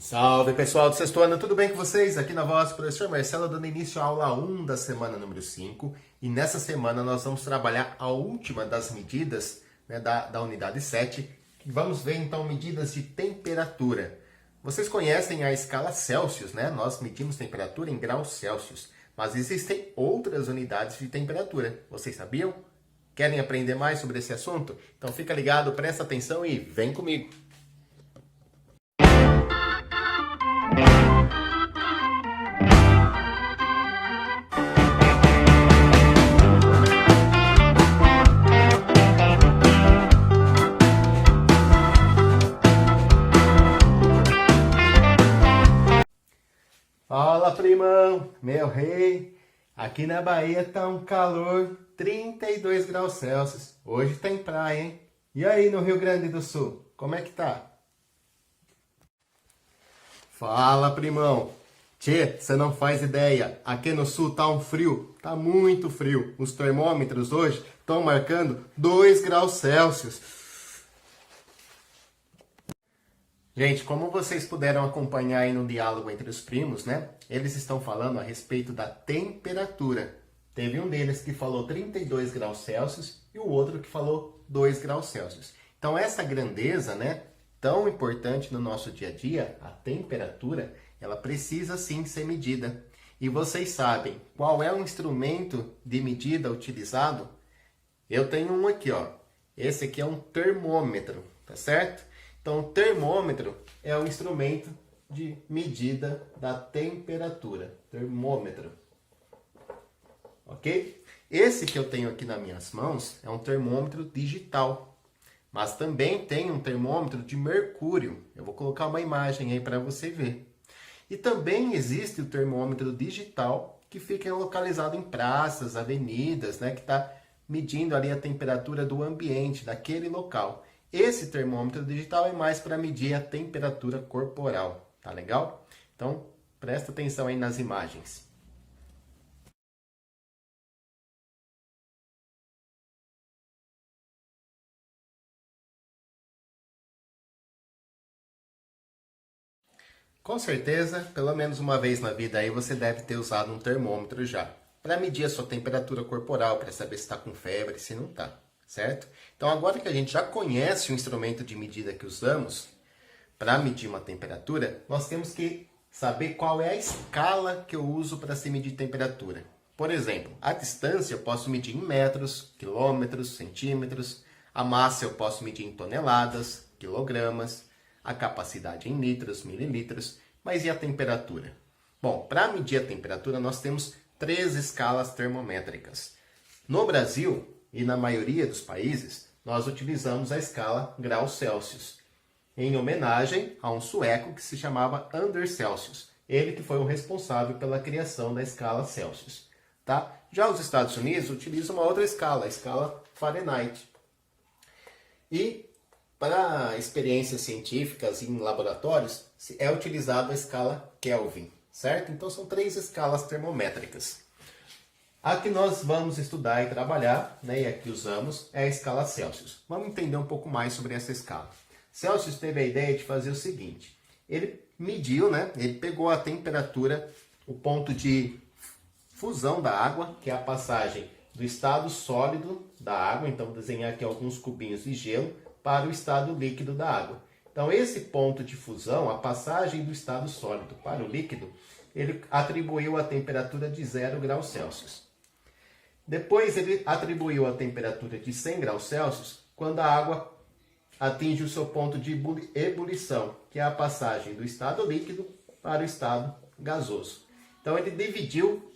Salve pessoal do sexto ano, tudo bem com vocês? Aqui na voz, professor Marcelo, dando início à aula 1 da semana número 5. E nessa semana nós vamos trabalhar a última das medidas, né, da unidade 7. E vamos ver então medidas de temperatura. Vocês conhecem a escala Celsius, né? Nós medimos temperatura em graus Celsius. Mas existem outras unidades de temperatura. Vocês sabiam? Querem aprender mais sobre esse assunto? Então fica ligado, presta atenção e vem comigo! Fala, primão, meu rei. Aqui na Bahia tá um calor, 32 graus Celsius. Hoje tem praia, hein? E aí no Rio Grande do Sul, como é que tá? Fala, primão. Tchê, você não faz ideia. Aqui no sul tá um frio, tá muito frio. Os termômetros hoje estão marcando 2 graus Celsius. Gente, como vocês puderam acompanhar aí no diálogo entre os primos, né? Eles estão falando a respeito da temperatura. Teve um deles que falou 32 graus Celsius e o outro que falou 2 graus Celsius. Então essa grandeza, né, tão importante no nosso dia a dia, a temperatura, ela precisa sim ser medida. E vocês sabem qual é o instrumento de medida utilizado? Eu tenho um aqui, ó. Esse aqui é um termômetro, tá certo? Então, o termômetro é um instrumento de medida da temperatura. Termômetro. Ok? Esse que eu tenho aqui nas minhas mãos é um termômetro digital. Mas também tem um termômetro de mercúrio. Eu vou colocar uma imagem aí para você ver. E também existe o termômetro digital que fica localizado em praças, avenidas, né? Que está medindo ali a temperatura do ambiente, daquele local. Esse termômetro digital é mais para medir a temperatura corporal, tá legal? Então, presta atenção aí nas imagens. Com certeza, pelo menos uma vez na vida aí você deve ter usado um termômetro já, para medir a sua temperatura corporal, para saber se está com febre, se não está. Certo? Então, agora que a gente já conhece o instrumento de medida que usamos para medir uma temperatura, nós temos que saber qual é a escala que eu uso para se medir temperatura. Por exemplo, a distância eu posso medir em metros, quilômetros, centímetros, a massa eu posso medir em toneladas, quilogramas, a capacidade em litros, mililitros, mas e a temperatura? Bom, para medir a temperatura nós temos 3 escalas termométricas. No Brasil, e na maioria dos países, nós utilizamos a escala graus Celsius, em homenagem a um sueco que se chamava Anders Celsius. Ele que foi o responsável pela criação da escala Celsius. Tá? Já os Estados Unidos utilizam uma outra escala, a escala Fahrenheit. E para experiências científicas em laboratórios, é utilizada a escala Kelvin, certo? Então são 3 escalas termométricas. A que nós vamos estudar e trabalhar, né, e a que usamos, é a escala Celsius. Vamos entender um pouco mais sobre essa escala. Celsius teve a ideia de fazer o seguinte. Ele mediu, né, ele pegou a temperatura, o ponto de fusão da água, que é a passagem do estado sólido da água, então vou desenhar aqui alguns cubinhos de gelo, para o estado líquido da água. Então esse ponto de fusão, a passagem do estado sólido para o líquido, ele atribuiu a temperatura de 0 graus Celsius. Depois ele atribuiu a temperatura de 100 graus Celsius quando a água atinge o seu ponto de ebulição, que é a passagem do estado líquido para o estado gasoso. Então ele dividiu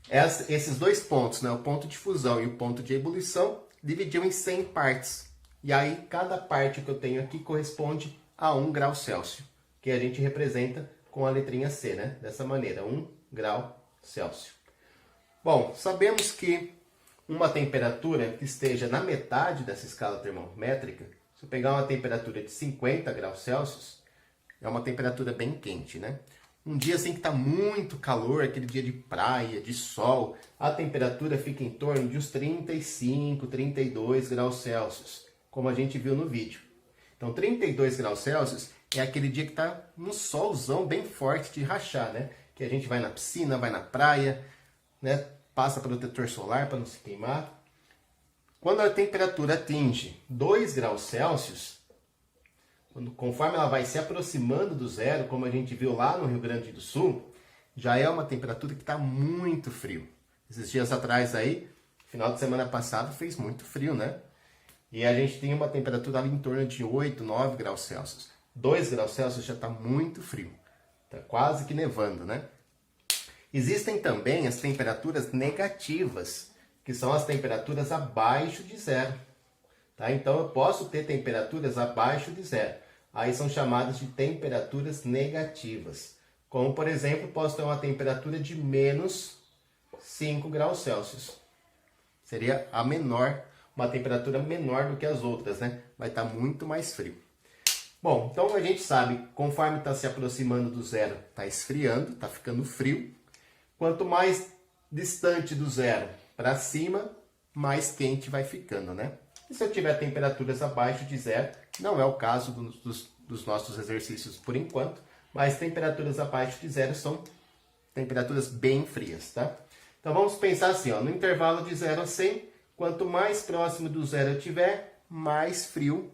esses 2 pontos, né, o ponto de fusão e o ponto de ebulição, dividiu em 100 partes. E aí cada parte que eu tenho aqui corresponde a 1 grau Celsius, que a gente representa com a letrinha C, né? Dessa maneira, 1 grau Celsius. Bom, sabemos que uma temperatura que esteja na metade dessa escala termométrica, se eu pegar uma temperatura de 50 graus Celsius, é uma temperatura bem quente, né? Um dia assim que está muito calor, aquele dia de praia, de sol, a temperatura fica em torno de uns 35, 32 graus Celsius, como a gente viu no vídeo. Então, 32 graus Celsius é aquele dia que tá um solzão bem forte de rachar, né? Que a gente vai na piscina, vai na praia, né? Passa protetor solar para não se queimar. Quando a temperatura atinge 2 graus Celsius, conforme ela vai se aproximando do zero, como a gente viu lá no Rio Grande do Sul, já é uma temperatura que está muito frio. Esses dias atrás aí, final de semana passado, fez muito frio, né? E a gente tem uma temperatura ali em torno de 8, 9 graus Celsius. 2 graus Celsius já está muito frio. Está quase que nevando, né? Existem também as temperaturas negativas, que são as temperaturas abaixo de zero. Tá? Então eu posso ter temperaturas abaixo de zero. Aí são chamadas de temperaturas negativas. Como, por exemplo, posso ter uma temperatura de menos 5 graus Celsius. Seria a menor, uma temperatura menor do que as outras, né? Vai estar muito mais frio. Bom, então a gente sabe, conforme está se aproximando do zero, está esfriando, está ficando frio. Quanto mais distante do zero para cima, mais quente vai ficando, né? E se eu tiver temperaturas abaixo de zero, não é o caso dos nossos exercícios por enquanto, mas temperaturas abaixo de zero são temperaturas bem frias, tá? Então vamos pensar assim, ó, no intervalo de 0 a 100, quanto mais próximo do zero eu tiver, mais frio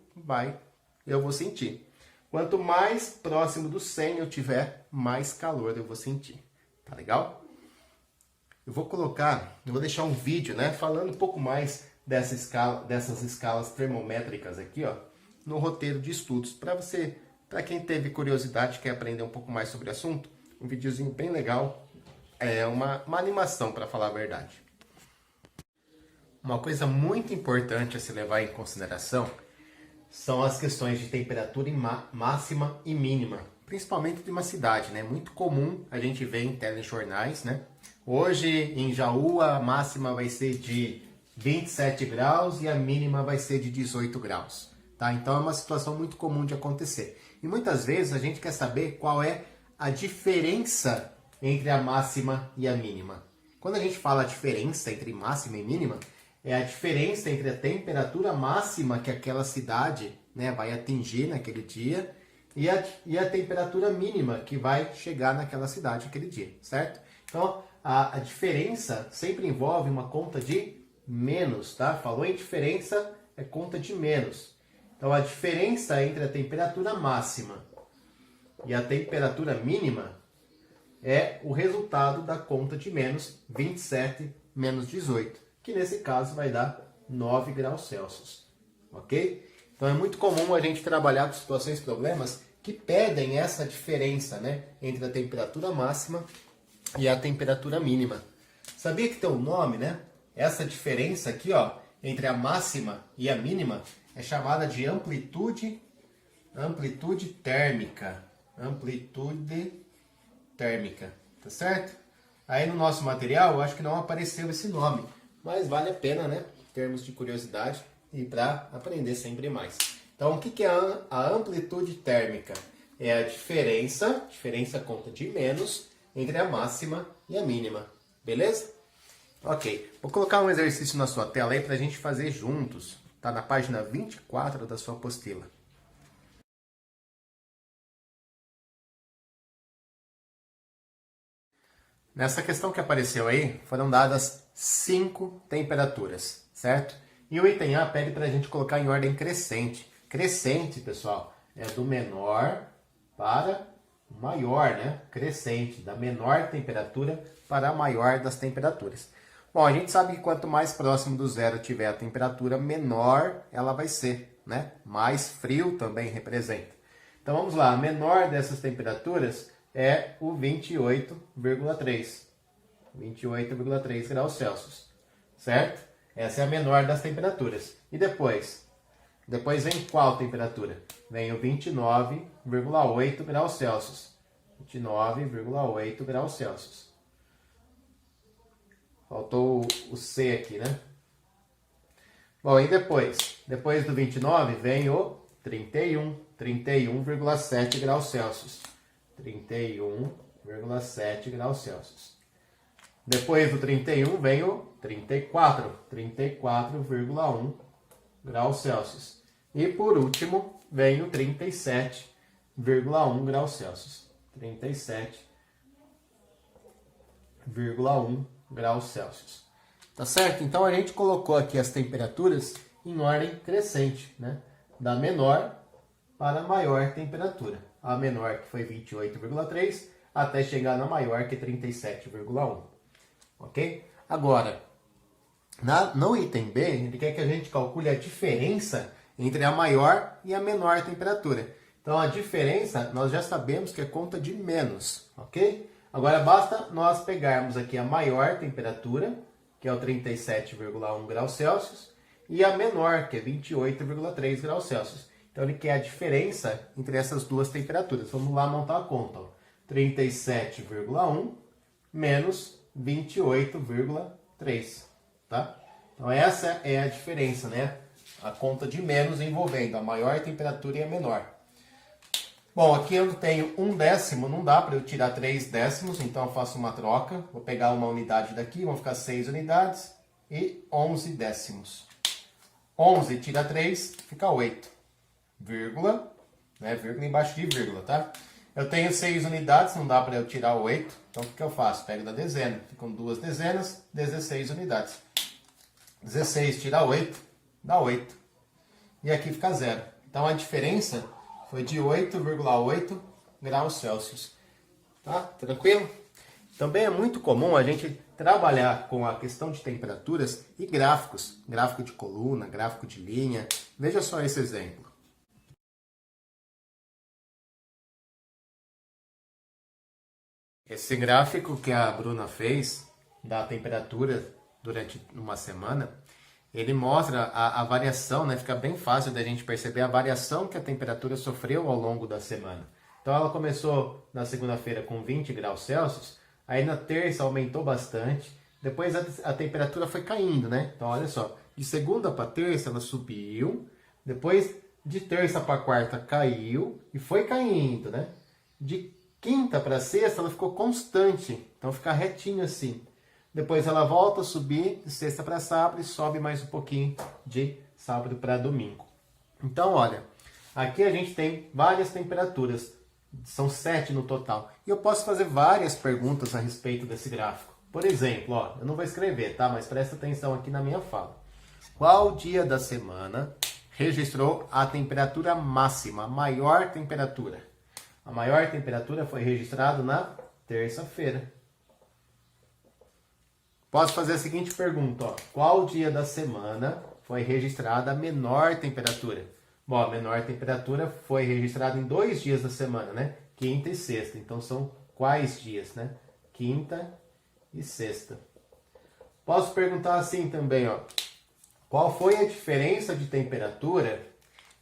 eu vou sentir. Quanto mais próximo do 100 eu tiver, mais calor eu vou sentir. Tá legal? Eu vou deixar um vídeo, né, falando um pouco mais dessas escalas termométricas aqui, ó, no roteiro de estudos. Para quem teve curiosidade, quer aprender um pouco mais sobre o assunto, um videozinho bem legal, uma animação, para falar a verdade. Uma coisa muito importante a se levar em consideração são as questões de temperatura máxima e mínima, principalmente de uma cidade, né? Muito comum a gente ver em telejornais, né? Hoje em Jaú a máxima vai ser de 27 graus e a mínima vai ser de 18 graus, tá? Então é uma situação muito comum de acontecer. E muitas vezes a gente quer saber qual é a diferença entre a máxima e a mínima. Quando a gente fala a diferença entre máxima e mínima, é a diferença entre a temperatura máxima que aquela cidade, né, vai atingir naquele dia e a temperatura mínima que vai chegar naquela cidade naquele dia, certo? Então, a diferença sempre envolve uma conta de menos, tá? Falou em diferença, é conta de menos. Então, a diferença entre a temperatura máxima e a temperatura mínima é o resultado da conta de menos 27 menos 18, que nesse caso vai dar 9 graus Celsius, ok? Então é muito comum a gente trabalhar com situações, problemas que pedem essa diferença, né, entre a temperatura máxima e a temperatura mínima. Sabia que tem um nome, né? Essa diferença aqui, ó, entre a máxima e a mínima é chamada de amplitude térmica. Amplitude térmica, tá certo? Aí no nosso material, eu acho que não apareceu esse nome, mas vale a pena, né? Em termos de curiosidade e para aprender sempre mais. Então, o que é a amplitude térmica? É a diferença conta de menos, entre a máxima e a mínima, beleza? Ok, vou colocar um exercício na sua tela aí para a gente fazer juntos. Tá na página 24 da sua apostila. Nessa questão que apareceu aí, foram dadas 5 temperaturas, certo? E o item A pede para a gente colocar em ordem crescente. Crescente, pessoal, é do menor para o maior, né? Crescente, da menor temperatura para a maior das temperaturas. Bom, a gente sabe que quanto mais próximo do zero tiver a temperatura, menor ela vai ser, né? Mais frio também representa. Então vamos lá, a menor dessas temperaturas é o 28,3. 28,3 graus Celsius, certo? Essa é a menor das temperaturas. E depois? Depois vem qual temperatura? Vem o 29,8 graus Celsius. 29,8 graus Celsius. Faltou o C aqui, né? Bom, e depois? Depois do 29 vem o 31,7 graus Celsius. 31,7 graus Celsius. Depois do 31 vem o 34,1 graus Celsius. E por último vem o 37 37,1 graus Celsius. 37,1 graus Celsius. Tá certo? Então a gente colocou aqui as temperaturas em ordem crescente, né? Da menor para a maior temperatura. A menor, que foi 28,3, até chegar na maior, que é 37,1. Ok? Agora, no item B, ele quer que a gente calcule a diferença entre a maior e a menor temperatura. Então, a diferença, nós já sabemos que é conta de menos, ok? Agora, basta nós pegarmos aqui a maior temperatura, que é o 37,1 graus Celsius, e a menor, que é 28,3 graus Celsius. Então, ele quer a diferença entre essas duas temperaturas. Vamos lá montar a conta. 37,1 menos 28,3. Tá? Então, essa é a diferença, né? A conta de menos envolvendo a maior temperatura e a menor. Bom, aqui eu tenho 1/10, não dá para eu tirar 3/10, então eu faço uma troca. Vou pegar uma unidade daqui, vão ficar 6 unidades e 11/10. 11 tira 3, fica 8. Vírgula, né? Vírgula embaixo de vírgula, tá? Eu tenho 6 unidades, não dá para eu tirar 8, então o que eu faço? Pego da dezena, ficam 2 dezenas, 16 unidades. 16 tira 8, dá 8. E aqui fica 0. Então a diferença foi de 8,8 graus Celsius. Tá? Tranquilo? Também é muito comum a gente trabalhar com a questão de temperaturas e gráficos. Gráfico de coluna, gráfico de linha. Veja só esse exemplo. Esse gráfico que a Bruna fez da temperatura durante uma semana, ele mostra a variação, né? Fica bem fácil da gente perceber a variação que a temperatura sofreu ao longo da semana. Então ela começou na segunda-feira com 20 graus Celsius, aí na terça aumentou bastante, depois a temperatura foi caindo, né? Então olha só, de segunda para terça ela subiu, depois de terça para quarta caiu e foi caindo, né? De quinta para sexta ela ficou constante, então fica retinho assim. Depois ela volta a subir de sexta para sábado e sobe mais um pouquinho de sábado para domingo. Então, olha, aqui a gente tem várias temperaturas, são 7 no total. E eu posso fazer várias perguntas a respeito desse gráfico. Por exemplo, ó, eu não vou escrever, tá? Mas presta atenção aqui na minha fala. Qual dia da semana registrou a temperatura máxima, a maior temperatura? A maior temperatura foi registrada na terça-feira. Posso fazer a seguinte pergunta, ó. Qual dia da semana foi registrada a menor temperatura? Bom, a menor temperatura foi registrada em 2 dias da semana, né? Quinta e sexta. Então, são quais dias, né? Quinta e sexta. Posso perguntar assim também, ó. Qual foi a diferença de temperatura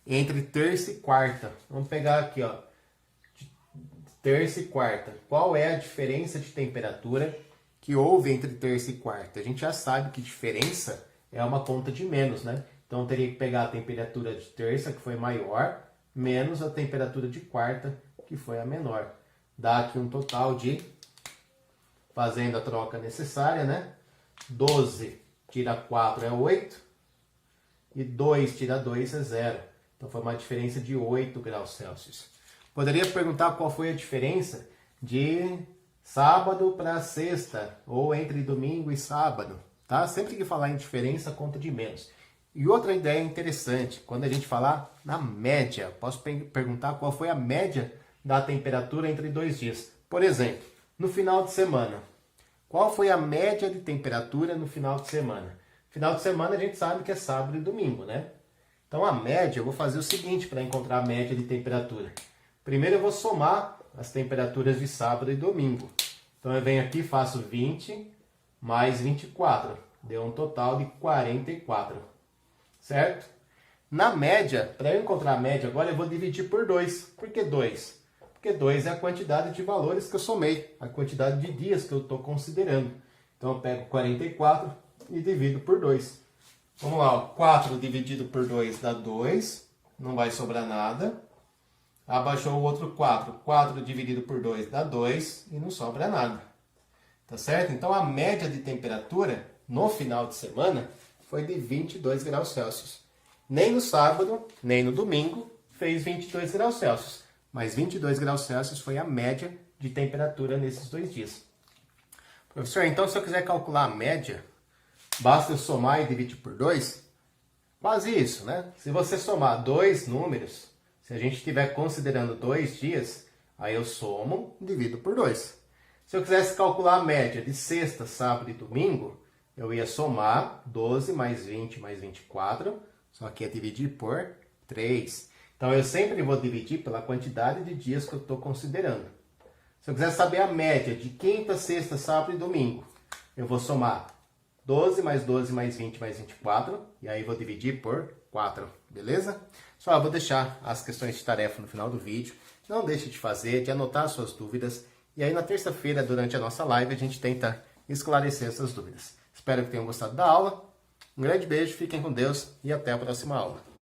entre terça e quarta? Vamos pegar aqui, ó. Terça e quarta. Qual é a diferença de temperatura que houve entre terça e quarta? A gente já sabe que diferença é uma conta de menos, né? Então, eu teria que pegar a temperatura de terça, que foi maior, menos a temperatura de quarta, que foi a menor. Dá aqui um total de, fazendo a troca necessária, né? 12 tira 4 é 8, e 2 tira 2 é 0. Então, foi uma diferença de 8 graus Celsius. Poderia perguntar qual foi a diferença de sábado para sexta, ou entre domingo e sábado, tá? Sempre que falar em diferença, conta de menos. E outra ideia interessante, quando a gente falar na média, posso perguntar qual foi a média da temperatura entre 2 dias. Por exemplo, no final de semana, qual foi a média de temperatura no final de semana? Final de semana a gente sabe que é sábado e domingo, né? Então a média, eu vou fazer o seguinte para encontrar a média de temperatura. Primeiro eu vou somar as temperaturas de sábado e domingo. Então eu venho aqui e faço 20 mais 24. Deu um total de 44. Certo? Na média, para eu encontrar a média agora, eu vou dividir por 2. Por que 2? Porque 2 é a quantidade de valores que eu somei. A quantidade de dias que eu estou considerando. Então eu pego 44 e divido por 2. Vamos lá, ó. 4 dividido por 2 dá 2. Não vai sobrar nada. Abaixou o outro 4. 4 dividido por 2 dá 2 e não sobra nada. Tá certo? Então a média de temperatura no final de semana foi de 22 graus Celsius. Nem no sábado, nem no domingo fez 22 graus Celsius. mais 22 graus Celsius foi a média de temperatura nesses 2 dias. Professor, então se eu quiser calcular a média, basta eu somar e dividir por 2? Quase isso, né? Se você somar dois números, se a gente estiver considerando 2 dias, aí eu somo e divido por 2. Se eu quisesse calcular a média de sexta, sábado e domingo, eu ia somar 12 mais 20 mais 24, só que é dividir por 3. Então, eu sempre vou dividir pela quantidade de dias que eu estou considerando. Se eu quiser saber a média de quinta, sexta, sábado e domingo, eu vou somar 12 mais 12 mais 20 mais 24, e aí vou dividir por 4, beleza? Só vou deixar as questões de tarefa no final do vídeo. Não deixe de fazer, de anotar suas dúvidas. E aí, na terça-feira, durante a nossa live, a gente tenta esclarecer essas dúvidas. Espero que tenham gostado da aula. Um grande beijo, fiquem com Deus e até a próxima aula.